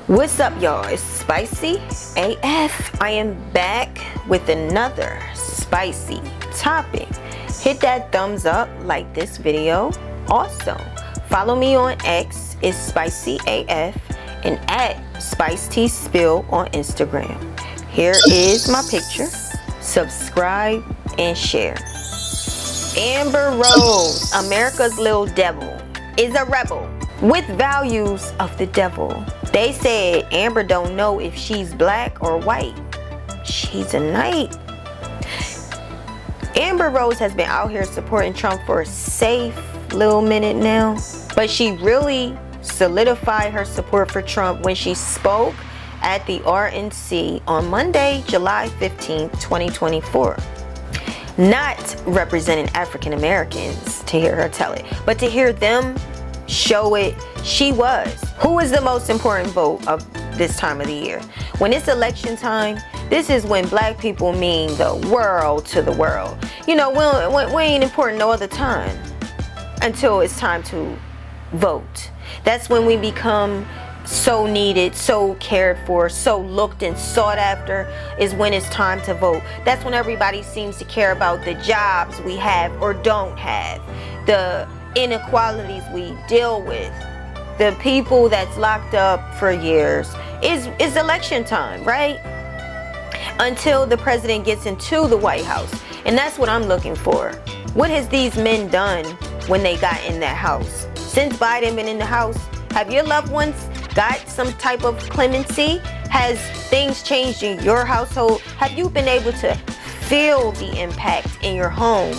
What's up, y'all? It's Spicy AF. I am back with another spicy topic. Hit that thumbs up, like this video. Also, follow me on X, it's Spicy AF, and at SpiceTSpill on Instagram. Here is my picture. Subscribe and share. Amber Rose, America's little devil, is a rebel with values of the devil. They said Amber don't know if she's black or white. She's a knight. Amber Rose has been out here supporting Trump for a safe little minute now, but she really solidified her support for Trump when she spoke at the RNC on Monday, July 15th, 2024. Not representing African Americans to hear her tell it, but to hear them show it. She was. Who is the most important vote of this time of the year? When it's election time, this is when black people mean the world to the world. You know, we ain't important no other time until it's time to vote. That's when we become so needed, so cared for, so looked and sought after, is when it's time to vote. That's when everybody seems to care about the jobs we have or don't have, the inequalities we deal with, the people that's locked up for years. Is election time, right? Until the president gets into the White House. And that's what I'm looking for. What has these men done when they got in that house? Since Biden been in the house, have your loved ones got some type of clemency? Has things changed in your household? Have you been able to feel the impact in your home?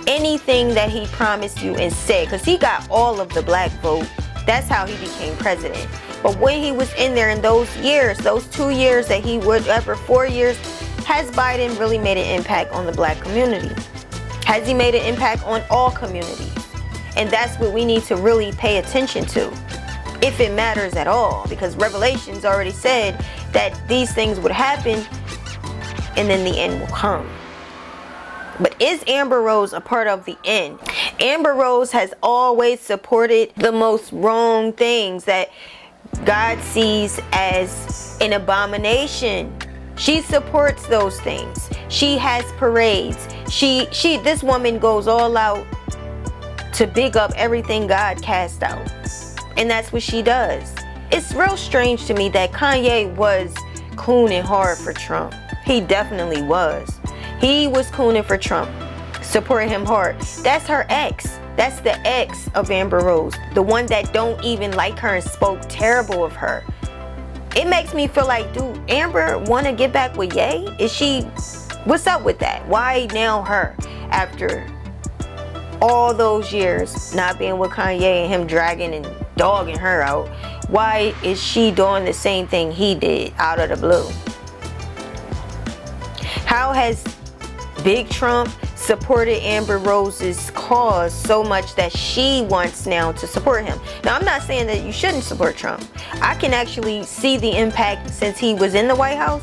Anything that he promised you and said, because he got all of the black vote. That's how he became president. But when he was in there in those years, those 2 years that he would, ever 4 years, has Biden really made an impact on the black community? Has he made an impact on all communities? And that's what we need to really pay attention to, if it matters at all, because Revelations already said that these things would happen and then the end will come. But is Amber Rose a part of the end? Amber Rose has always supported the most wrong things that God sees as an abomination. She supports those things. She has parades. This woman goes all out to big up everything God cast out. And that's what she does. It's real strange to me that Kanye was cooning hard for Trump. He definitely was. He was cooning for Trump, supporting him hard. That's her ex. That's the ex of Amber Rose. The one that don't even like her and spoke terrible of her. It makes me feel like, dude, Amber want to get back with Ye? Is she, what's up with that? Why now her? After all those years not being with Kanye and him dragging and dogging her out, why is she doing the same thing he did out of the blue? How has Big Trump supported Amber Rose's cause so much that she wants now to support him? Now, I'm not saying that you shouldn't support Trump. I can actually see the impact since he was in the White House.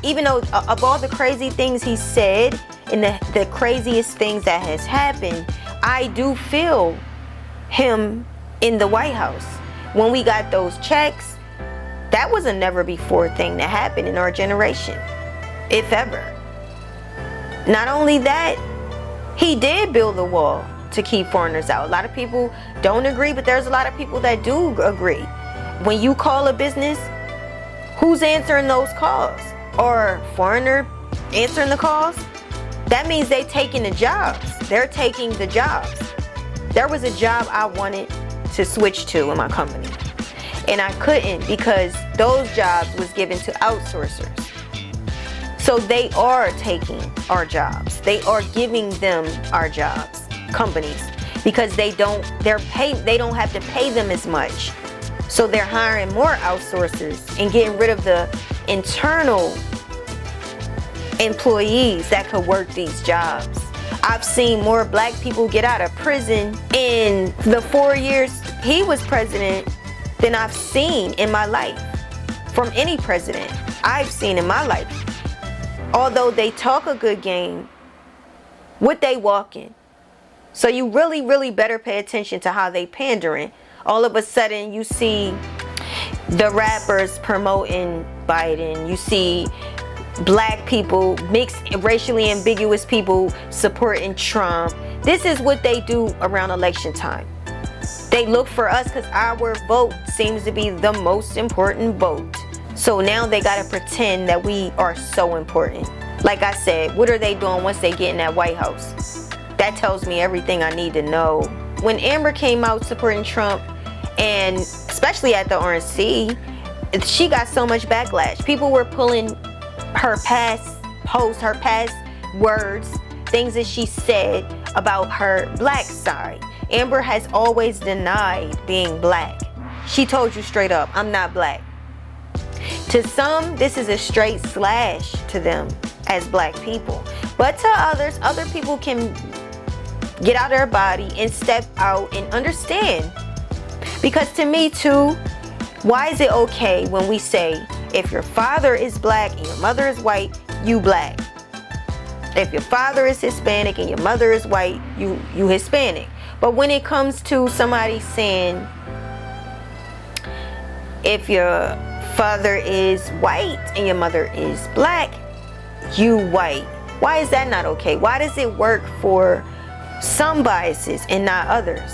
Even though of all the crazy things he said and the craziest things that has happened, I do feel him in the White House. When we got those checks, that was a never before thing that happened in our generation, if ever. Not only that, he did build the wall to keep foreigners out. A lot of people don't agree, but there's a lot of people that do agree. When you call a business, who's answering those calls? Or foreigner answering the calls? That means they taking the jobs. They're taking the jobs. There was a job I wanted to switch to in my company, and I couldn't because those jobs was given to outsourcers. So they are taking our jobs. They are giving them our jobs, companies, because they don't have to pay them as much. So they're hiring more outsourcers and getting rid of the internal employees that could work these jobs. I've seen more black people get out of prison in the 4 years he was president than I've seen in my life from any president I've seen in my life. Although they talk a good game, what they walking. So you really, really better pay attention to how they pandering. All of a sudden you see the rappers promoting Biden. You see black people, mixed racially ambiguous people supporting Trump. This is what they do around election time. They look for us because our vote seems to be the most important vote. So now they gotta pretend that we are so important. Like I said, what are they doing once they get in that White House? That tells me everything I need to know. When Amber came out supporting Trump, and especially at the RNC, she got so much backlash. People were pulling her past posts, her past words, things that she said about her black side. Amber has always denied being black. She told you straight up, I'm not black. To some, this is a straight slash to them as black people. But to others, other people can get out of their body and step out and understand. Because to me too, why is it okay when we say, if your father is black and your mother is white, you black? If your father is Hispanic and your mother is white, you Hispanic. But when it comes to somebody saying, if your father is white and your mother is black, you white. Why is that not okay? Why does it work for some biases and not others?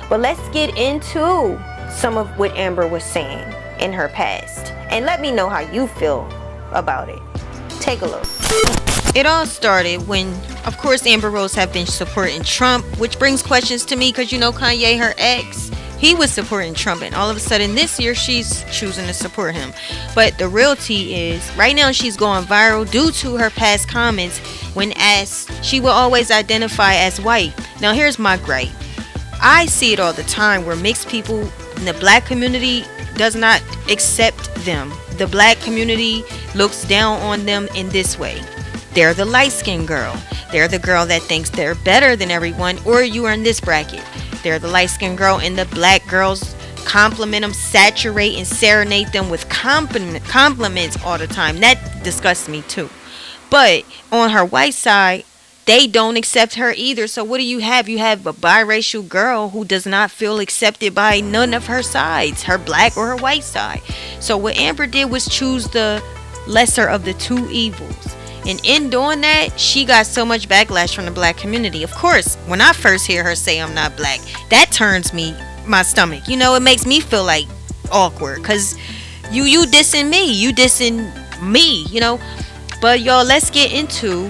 But let's get into some of what Amber was saying in her past. And let me know how you feel about it. Take a look. It all started when, of course, Amber Rose have been supporting Trump, which brings questions to me because, you know, Kanye, her ex, he was supporting Trump, and all of a sudden this year she's choosing to support him. But the real tea is, right now she's going viral due to her past comments when asked she will always identify as white. Now here's my gripe. I see it all the time where mixed people in the black community does not accept them. The black community looks down on them in this way. They're the light-skinned girl. They're the girl that thinks they're better than everyone, or you are in this bracket. They're the light-skinned girl, and the black girls compliment them, saturate and serenade them with compliments all the time. That disgusts me too. But on her white side, they don't accept her either. So what do you have? You have a biracial girl who does not feel accepted by none of her sides, her black or her white side. So what Amber did was choose the lesser of the two evils. And in doing that, she got so much backlash from the black community. Of course, when I first hear her say I'm not black, that turns my stomach. You know, it makes me feel like awkward. Because you dissing me. You dissing me, you know. But y'all, let's get into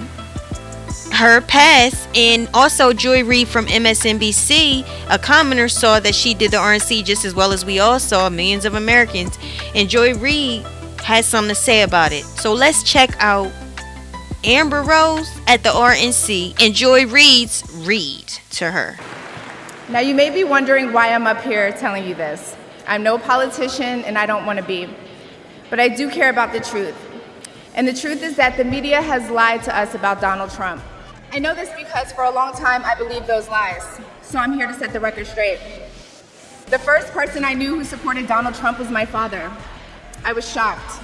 her past. And also Joy Reid from MSNBC, a commenter, saw that she did the RNC just as well as we all saw, millions of Americans. And Joy Reid has something to say about it. So let's check out Amber Rose at the RNC and Joy Reid's read to her. Now you may be wondering why I'm up here telling you this. I'm no politician and I don't want to be, but I do care about the truth. And the truth is that the media has lied to us about Donald Trump. I know this because for a long time I believed those lies, so I'm here to set the record straight. The first person I knew who supported Donald Trump was my father. I was shocked.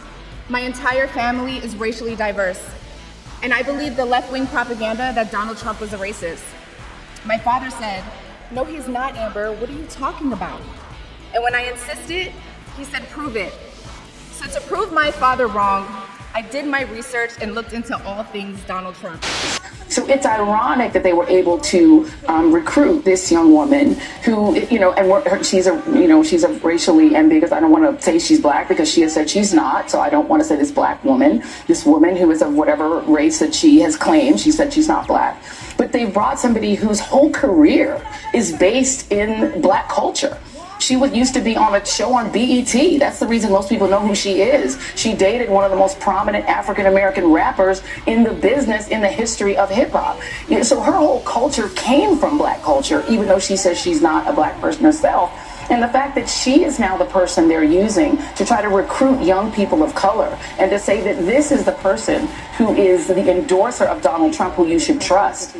My entire family is racially diverse. And I believed the left-wing propaganda that Donald Trump was a racist. My father said, "No, he's not, Amber. What are you talking about?" And when I insisted, he said, "Prove it." So to prove my father wrong, I did my research and looked into all things Donald Trump. So it's ironic that they were able to recruit this young woman who, you know, and she's a racially ambiguous. I don't want to say she's black because she has said she's not. So I don't want to say this black woman, this woman who is of whatever race that she has claimed. She said she's not black. But they brought somebody whose whole career is based in black culture. She used to be on a show on BET. That's the reason most people know who she is. She dated one of the most prominent African-American rappers in the business in the history of hip-hop. So her whole culture came from black culture, even though she says she's not a black person herself. And the fact that she is now the person they're using to try to recruit young people of color and to say that this is the person who is the endorser of Donald Trump who you should trust,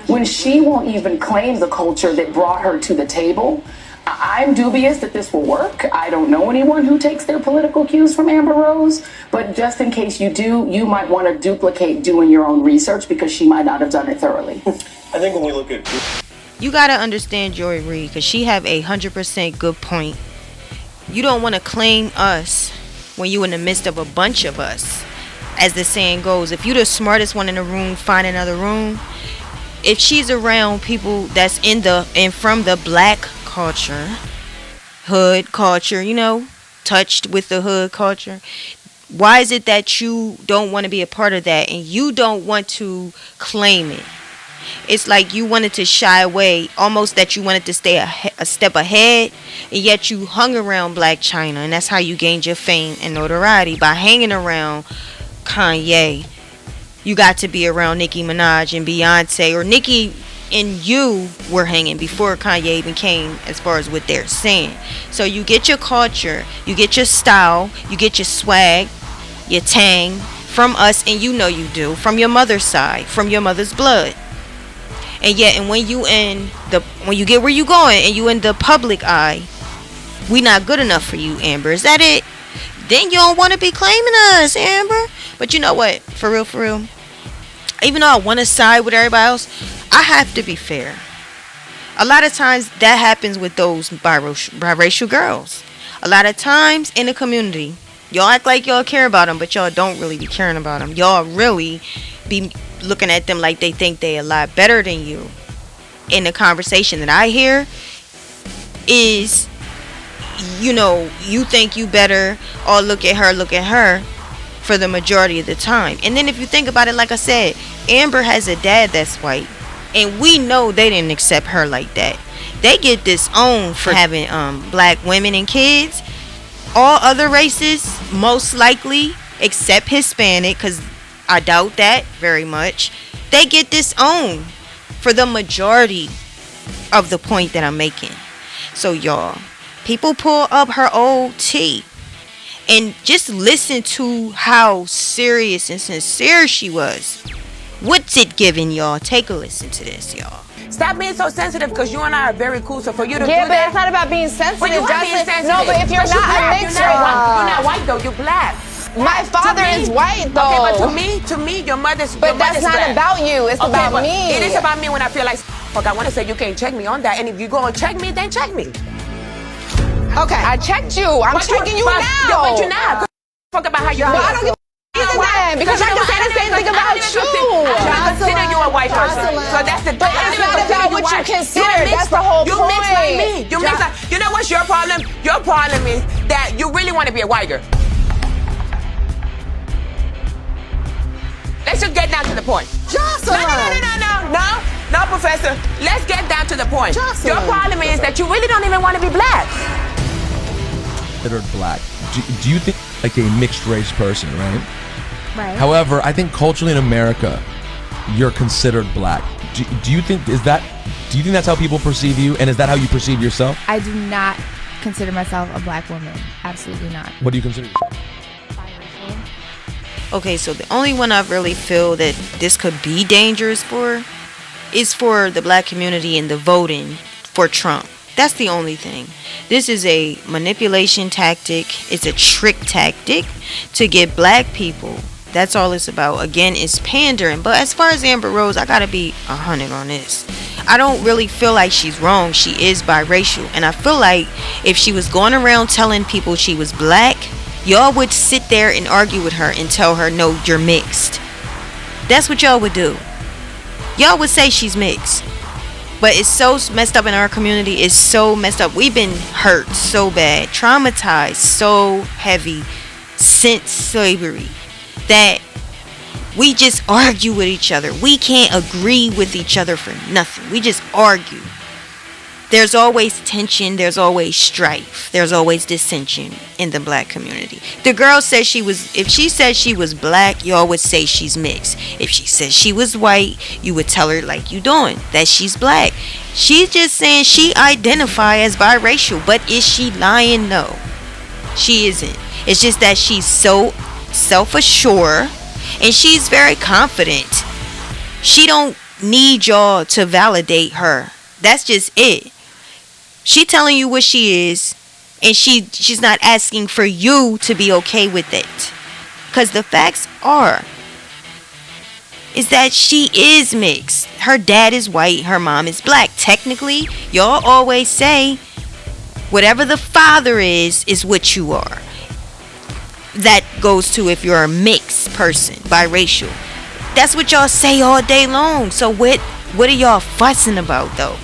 when she won't even claim the culture that brought her to the table, I'm dubious that this will work. I don't know anyone who takes their political cues from Amber Rose, but just in case you do, you might want to duplicate doing your own research because she might not have done it thoroughly. I think when we look at... You got to understand Joy Reid because she have 100% good point. You don't want to claim us when you in the midst of a bunch of us. As the saying goes, if you the smartest one in the room, find another room. If she's around people that's in from the black culture, hood culture, touched with the hood culture, why is it that you don't want to be a part of that and you don't want to claim it? It's like you wanted to shy away, almost that you wanted to stay a step ahead, and yet you hung around Black China, and that's how you gained your fame and notoriety, by hanging around Kanye. You got to be around Nicki Minaj and Beyonce, or Nicki and you were hanging before Kanye even came, as far as what they're saying. So you get your culture, you get your style, you get your swag, your tang from us, and you do, from your mother's side, from your mother's blood. And yet, and when you get where you going and you in the public eye, we not good enough for you, Amber. Is that it? Then you don't want to be claiming us, Amber. But you know what? For real. Even though I want to side with everybody else, I have to be fair. A lot of times that happens with those biracial girls. A lot of times in the community, y'all act like y'all care about them, but y'all don't really be caring about them. Y'all really be looking at them like they think they a lot better than you. And the conversation that I hear is, you think you better, or look at her, for the majority of the time. And then if you think about it, like I said, Amber has a dad that's white, and we know they didn't accept her like that. They get disowned for having black women and kids. All other races, most likely, except Hispanic, because I doubt that very much, they get disowned for the majority of the point that I'm making. So y'all, people pull up her old tea and just listen to how serious and sincere she was. What's it giving, y'all? Take a listen to this, y'all. Stop being so sensitive, because you and I are very cool. So for you to do but that, it's not about being sensitive. But you are being sensitive. No, but if you're not a mixture, you're not white though. You're black. My father is white though. Okay, but to me, your mother's. But that's not black. about you. It's about me. It is about me when I feel like fuck. I want to say you can't check me on that, and if you go and check me, then check me. Okay, I checked you. I'm checking you now. But you're not. Fuck about how you feel. I don't give a because I can say the same thing about you. I consider you a white person. So that's the thing. But it's not about what you consider. That's the whole point. You mix like me. You mix like. You know what's your problem? Your problem is that you really want to be a white girl. Let's just get down to the point. Jocelyn. No, Professor. Let's get down to the point. Jocelyn. Your problem is that you really don't even want to be black. Considered black. Do you think like a mixed race person, right? Right. However, I think culturally in America, you're considered black. Do you think that's how people perceive you, and is that how you perceive yourself? I do not consider myself a black woman. Absolutely not. What do you consider yourself? Okay, so the only one I really feel that this could be dangerous for is for the black community and the voting for Trump. That's the only thing. This is a manipulation tactic. It's a trick tactic to get black people. That's all it's about. Again, it's pandering. But as far as Amber Rose, I gotta be 100 on this. I don't really feel like she's wrong. She is biracial. And I feel like if she was going around telling people she was black, y'all would sit there and argue with her and tell her, no, you're mixed. That's what y'all would do. Y'all would say she's mixed. But it's so messed up in our community. It's so messed up. We've been hurt so bad, traumatized so heavy since slavery that we just argue with each other. We can't agree with each other for nothing. We just argue. There's always tension. There's always strife. There's always dissension in the black community. The girl said if she said she was black, y'all would say she's mixed. If she said she was white, you would tell her like you doing, that she's black. She's just saying she identify as biracial, but is she lying? No, she isn't. It's just that she's so self-assured and she's very confident. She don't need y'all to validate her. That's just it. She telling you what she is, and she's not asking for you to be okay with it. Because the facts is that she is mixed. Her dad is white, her mom is black. Technically, y'all always say Whatever the father is what you are. That goes to if you're a mixed person, biracial. That's what y'all say all day long. So what are y'all fussing about though?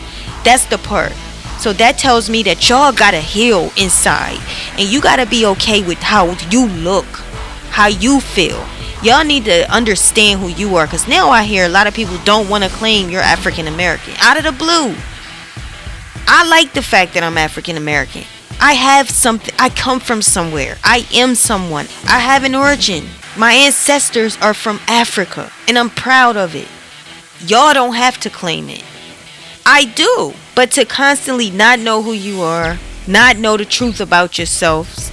That's the part. So that tells me that y'all gotta heal inside, and you gotta be okay with how you look, how you feel. Y'all need to understand who you are, because now I hear a lot of people don't want to claim you're African American out of the blue. I like the fact that I'm African American. I have something. I come from somewhere. I am someone. I have an origin. My ancestors are from Africa, and I'm proud of it. Y'all don't have to claim it. I do. But to constantly not know who you are, not know the truth about yourselves,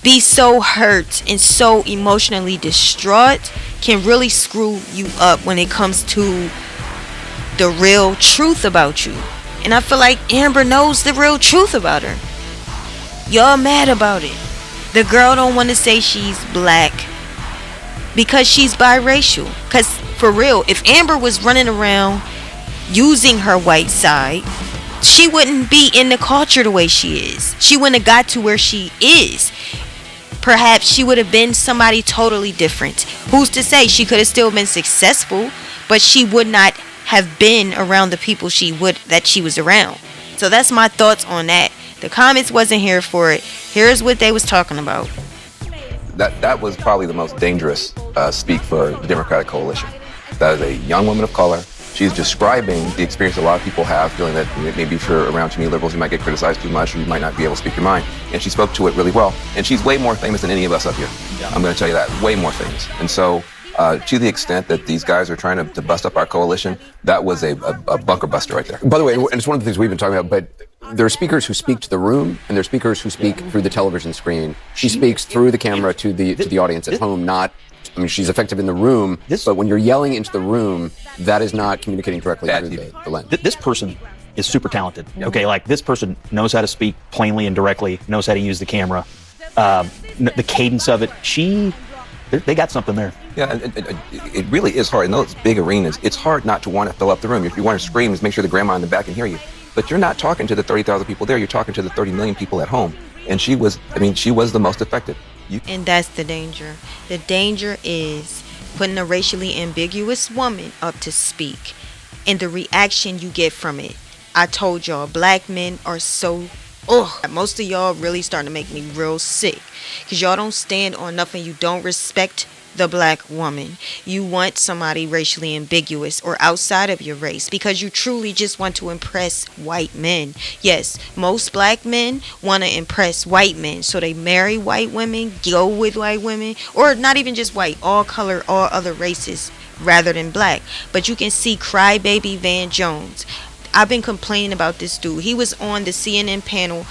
be so hurt and so emotionally distraught can really screw you up when it comes to the real truth about you. And I feel like Amber knows the real truth about her. Y'all mad about it. The girl don't want to say she's black because she's biracial. Because for real, if Amber was running around using her white side, she wouldn't be in the culture the way she is. She wouldn't have got to where she is. Perhaps she would have been somebody totally different. Who's to say? She could have still been successful, but she would not have been around the people that she was around. So that's my thoughts on that. The comments wasn't here for it. Here's what they was talking about. That was probably the most dangerous speak for the Democratic coalition. That is a young woman of color. She's describing the experience a lot of people have, feeling that maybe if you're around too many liberals, you might get criticized too much, or you might not be able to speak your mind. And she spoke to it really well. And she's way more famous than any of us up here. Yeah. I'm going to tell you that, way more famous. And so, to the extent that these guys are trying to bust up our coalition, that was a bunker buster right there. By the way, and it's one of the things we've been talking about, but there are speakers who speak to the room, and there are speakers who speak through the television screen. She speaks through the camera to the audience at home, not... I mean, she's effective in the room, but when you're yelling into the room, that is not communicating directly through the lens. This person is super talented. Okay, like this person knows how to speak plainly and directly, knows how to use the camera, the cadence of it. They got something there. Yeah, and it really is hard. In those big arenas, it's hard not to want to fill up the room. If you want to scream, just make sure the grandma in the back can hear you. But you're not talking to the 30,000 people there. You're talking to the 30 million people at home. And she was the most effective. And that's the danger. The danger is putting a racially ambiguous woman up to speak and the reaction you get from it. I told y'all, black men are so... most of y'all really starting to make me real sick, because y'all don't stand on nothing. You don't respect the black woman. You want somebody racially ambiguous or outside of your race because you truly just want to impress white men. Yes, most black men want to impress white men, so they marry white women, go with white women, or not even just white, all color, all other races rather than black. But you can see crybaby Van Jones. I've been complaining about this dude. He was on the CNN panel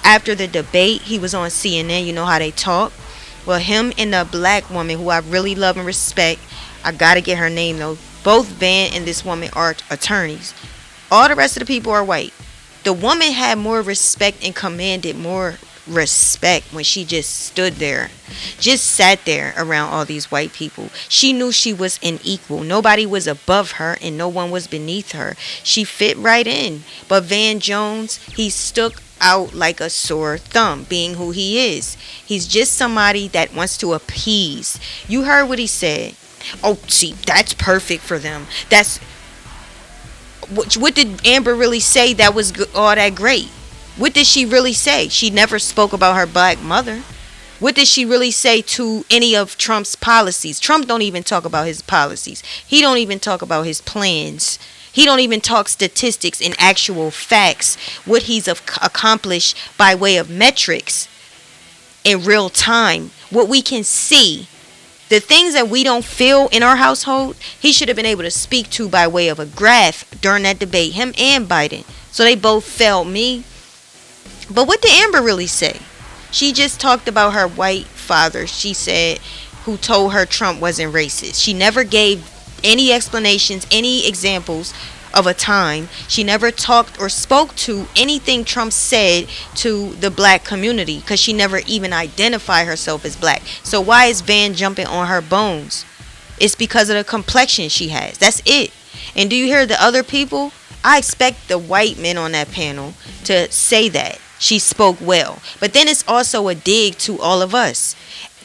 after the debate. He was on CNN. You know how they talk. Well, him and the black woman who I really love and respect, I gotta get her name though. Both Van and this woman are attorneys. All the rest of the people are white. The woman had more respect and commanded more respect when she just stood there, just sat there around all these white people. She knew she was an equal. Nobody was above her and no one was beneath her. She fit right in. But Van Jones, he stuck out like a sore thumb, being who he is. He's just somebody that wants to appease. You heard what he said. Oh, see, that's perfect for them. That's what did Amber really say that was all that great? What did she really say? She never spoke about her black mother. What did she really say to any of Trump's policies? Trump don't even talk about his policies. He don't even talk about his plans. He don't even talk statistics and actual facts, what he's accomplished by way of metrics in real time, what we can see. The things that we don't feel in our household, he should have been able to speak to by way of a graph during that debate, him and Biden. So they both failed me. But what did Amber really say? She just talked about her white father, she said, who told her Trump wasn't racist. She never gave any explanations, any examples of a time. She never talked or spoke to anything Trump said to the black community because she never even identified herself as black. So why is Van jumping on her bones? It's because of the complexion she has. That's it. And do you hear the other people? I expect the white men on that panel to say that. she spoke well. But then it's also a dig to all of us.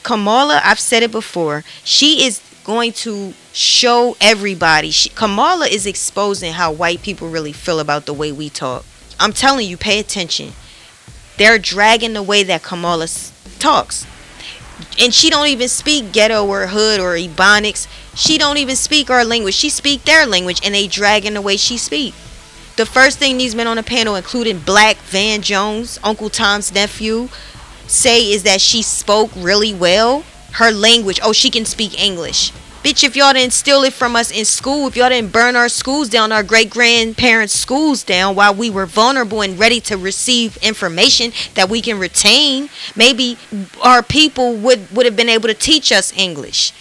Kamala, I've said it before, she is going to show everybody. Kamala is exposing how white people really feel about the way we talk. I'm telling you, pay attention. They're dragging the way that Kamala talks. And she don't even speak ghetto or hood or ebonics. She don't even speak our language. She speak their language, and they dragging the way she speak. The first thing these men on the panel, including Black Van Jones, Uncle Tom's nephew, say is that she spoke really well. Her language, oh, she can speak English. Bitch, if y'all didn't steal it from us in school, if y'all didn't burn our schools down, our great-grandparents' schools down while we were vulnerable and ready to receive information that we can retain, maybe our people would have been able to teach us English.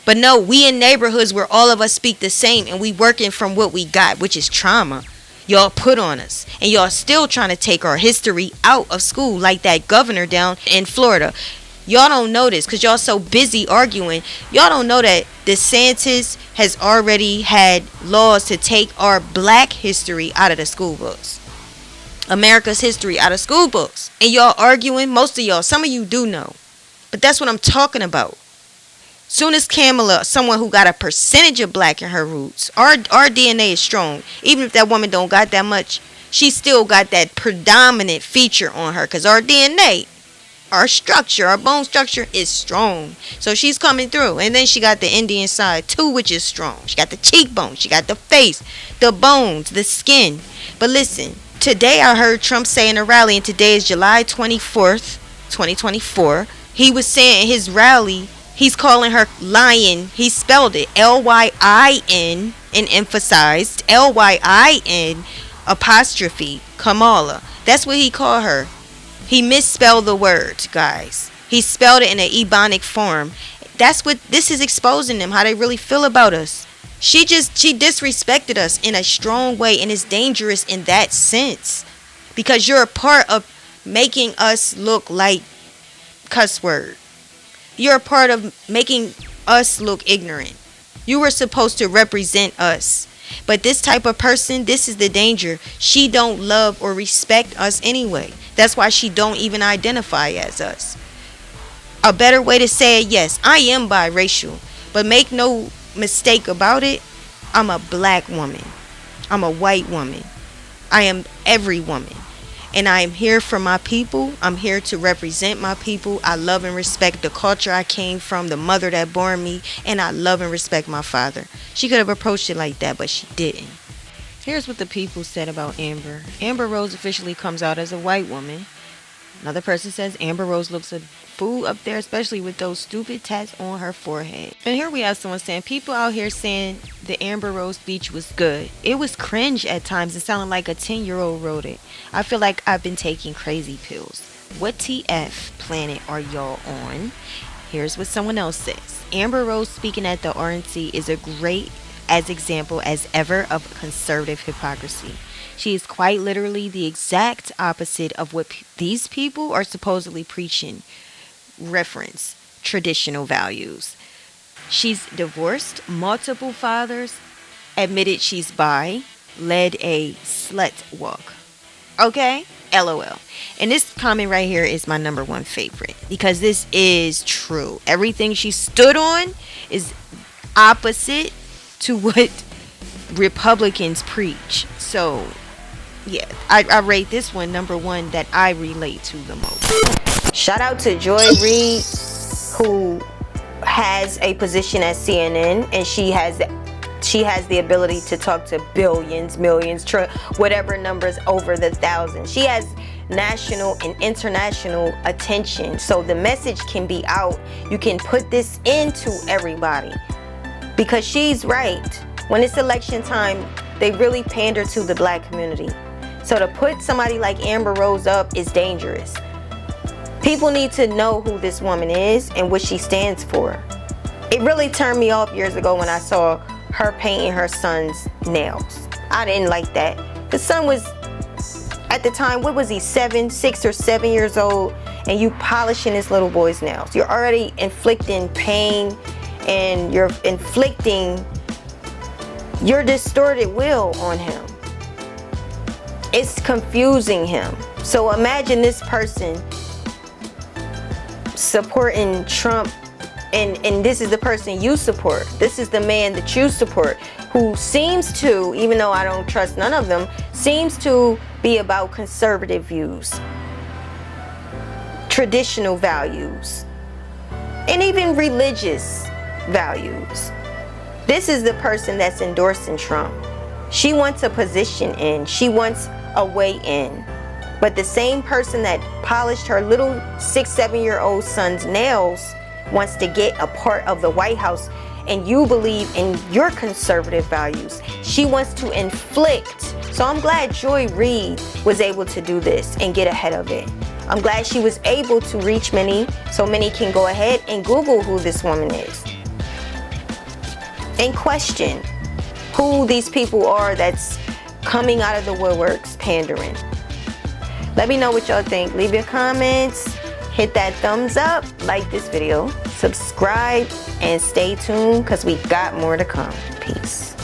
But no, we in neighborhoods where all of us speak the same, and we working from what we got, which is trauma y'all put on us. And y'all still trying to take our history out of school like that governor down in Florida. Y'all don't know this because y'all so busy arguing. Y'all don't know that DeSantis has already had laws to take our black history out of the school books. America's history out of school books. And y'all arguing, most of y'all, some of you do know. But that's what I'm talking about. Soon as Kamala, someone who got a percentage of black in her roots, our DNA is strong. Even if that woman don't got that much, she still got that predominant feature on her because our DNA, our structure, our bone structure is strong. So she's coming through. And then she got the Indian side too, which is strong. She got the cheekbones, she got the face, the bones, the skin. But listen, today I heard Trump say in a rally, and today is July 24th, 2024. He was saying in his rally, he's calling her lion. He spelled it Lyin and emphasized Lyin apostrophe Kamala. That's what he called her. He misspelled the word, guys. He spelled it in an ebonic form. That's what this is exposing them, how they really feel about us. She disrespected us in a strong way, and it's dangerous in that sense because you're a part of making us look like cuss word. You're a part of making us look ignorant. You were supposed to represent us. But this type of person, this is the danger. She don't love or respect us anyway. That's why she don't even identify as us. A better way to say it, yes, I am biracial. But make no mistake about it, I'm a black woman. I'm a white woman. I am every woman. And I am here for my people. I'm here to represent my people. I love and respect the culture I came from, the mother that bore me, and I love and respect my father. She could have approached it like that, but she didn't. Here's what the people said about Amber. Amber Rose officially comes out as a white woman. Another person says Amber Rose looks a fool up there, especially with those stupid tats on her forehead. And here we have someone saying, people out here saying the Amber Rose speech was good. It was cringe at times. It sounded like a 10-year-old wrote it. I feel like I've been taking crazy pills. What TF planet are y'all on? Here's what someone else says. Amber Rose speaking at the RNC is a great as example as ever of conservative hypocrisy. She is quite literally the exact opposite of what these people are supposedly preaching. Reference traditional values. She's divorced, multiple fathers, admitted she's bi, led a slut walk. Okay? LOL. And this comment right here is my number one favorite because this is true. Everything she stood on is opposite to what Republicans preach. So yeah, I rate this one number one that I relate to the most. Shout out to Joy Reid, who has a position at CNN, and she has the ability to talk to billions, millions, whatever numbers over the thousands. She has national and international attention, so the message can be out. You can put this into everybody because she's right. When it's election time, they really pander to the black community. So to put somebody like Amber Rose up is dangerous. People need to know who this woman is and what she stands for. It really turned me off years ago when I saw her painting her son's nails. I didn't like that. The son was, at the time, what was he, 6 or 7 years old, and you polishing this little boy's nails. You're already inflicting pain, and you're inflicting your distorted will on him. It's confusing him. So imagine this person supporting Trump, and this is the person you support. This is the man that you support, who seems to, even though I don't trust none of them, seems to be about conservative views, traditional values, and even religious values. This is the person that's endorsing Trump. She wants a position in, she wants a way in. But the same person that polished her little 6-7-year-old son's nails wants to get a part of the White House, and you believe in your conservative values. She wants to inflict. So I'm glad Joy Reid was able to do this and get ahead of it. I'm glad she was able to reach many, so many can go ahead and Google who this woman is and question who these people are that's coming out of the woodworks pandering. Let me know what y'all think. Leave your comments, hit that thumbs up, like this video, subscribe, and stay tuned because we got more to come. Peace.